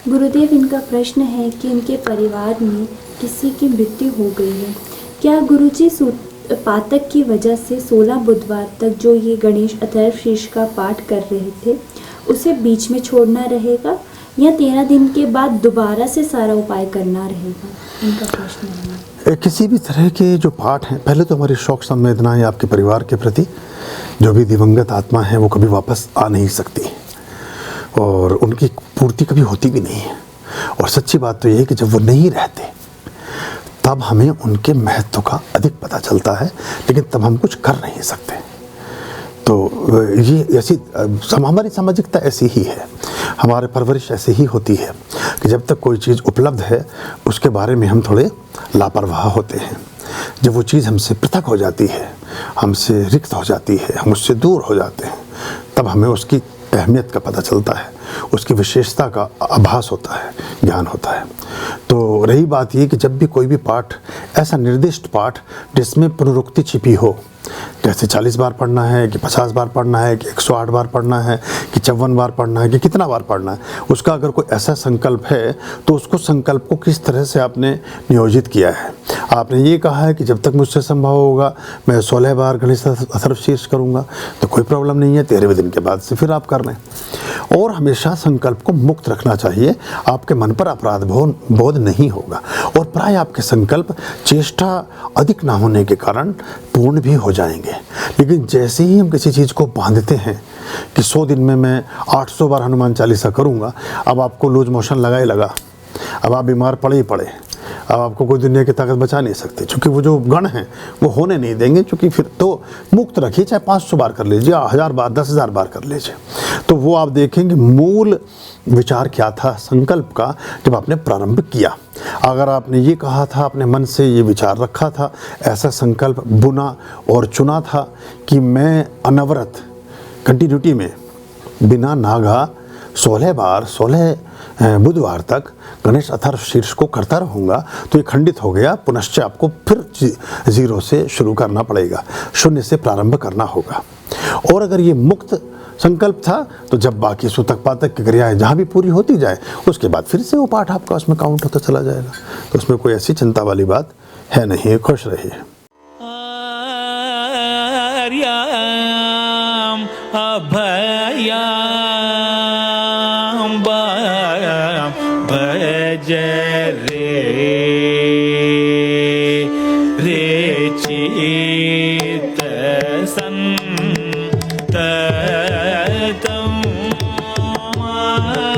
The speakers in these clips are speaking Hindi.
गुरुदेव, इनका प्रश्न है कि उनके परिवार में किसी की मृत्यु हो गई है। क्या गुरुजी पातक की वजह से 16 बुधवार तक जो ये गणेश अथर्वशीर्ष का पाठ कर रहे थे उसे बीच में छोड़ना रहेगा या 13 दिन के बाद दोबारा से सारा उपाय करना रहेगा? इनका प्रश्न है। किसी भी तरह के जो पाठ हैं, पहले तो हमारी शौक संवेदनाएं आपके परिवार के प्रति, जो भी दिवंगत आत्मा है वो कभी वापस आ नहीं सकती और उनकी पूर्ति कभी होती भी नहीं है। और सच्ची बात तो ये है कि जब वो नहीं रहते तब हमें उनके महत्व का अधिक पता चलता है, लेकिन तब हम कुछ कर नहीं सकते। तो ये ऐसी हमारी सामाजिकता ऐसी ही है, हमारे परवरिश ऐसे ही होती है कि जब तक कोई चीज़ उपलब्ध है उसके बारे में हम थोड़े लापरवाह होते हैं। जब वो चीज़ हमसे पृथक हो जाती है, हमसे रिक्त हो जाती है, हम उससे दूर हो जाते हैं, तब हमें उसकी अहमियत का पता चलता है, उसकी विशेषता का आभास होता है, ज्ञान होता है। तो रही बात ये कि जब भी कोई भी पाठ, ऐसा निर्दिष्ट पाठ जिसमें पुनरुक्ति छिपी हो, जैसे 40 बार पढ़ना है कि 50 बार पढ़ना है कि 108 बार पढ़ना है कि 54 बार पढ़ना है कि कितना बार पढ़ना है, उसका अगर कोई ऐसा संकल्प है तो उसको संकल्प को किस तरह से आपने नियोजित किया है। आपने ये कहा है कि जब तक मुझसे संभव होगा मैं 16 बार गणेश अथर्वशीर्ष करूँगा, तो कोई प्रॉब्लम नहीं है, 13वें दिन के बाद से फिर आप कर लें। और हमेशा संकल्प को मुक्त रखना चाहिए, आपके मन पर अपराध बोध नहीं होगा। और प्राय आपके संकल्प चेष्टा अधिक ना होने के कारण पूर्ण भी हो जाएंगे। लेकिन जैसे ही हम किसी चीज़ को बांधते हैं कि 100 दिन में मैं 800 बार हनुमान चालीसा करूँगा, अब आपको लूज मोशन लगा ही लगा, अब आप बीमार पड़े ही पड़े, अब आपको कोई दुनिया की ताकत बचा नहीं सकती, क्योंकि वो जो गण हैं वो होने नहीं देंगे। क्योंकि फिर तो मुक्त रखिए, चाहे 500 बार कर लीजिए, 1000 बार, 10,000 बार कर लीजिए, तो वो आप देखेंगे मूल विचार क्या था संकल्प का जब आपने प्रारंभ किया। अगर आपने ये कहा था, अपने मन से ये विचार रखा था, ऐसा संकल्प बुना और चुना था कि मैं अनवरत कंटिन्यूटी में बिना नागा 16 बार 16 बुधवार तक गणेश अथर्वशीर्ष को करता रहूँगा, तो ये खंडित हो गया। पुनश्च आपको फिर 0 से शुरू करना पड़ेगा, 0 से प्रारंभ करना होगा। और अगर ये मुक्त संकल्प था तो जब बाकी सूतक पातक की क्रियाएं जहाँ भी पूरी होती जाए उसके बाद फिर से वो पाठ आपका उसमें काउंट होता चला जाएगा। तो उसमें कोई ऐसी चिंता वाली बात है नहीं। खुश रहिए। भज रे चित संततम आर्याम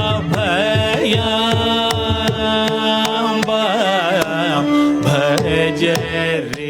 अभयाम भज रे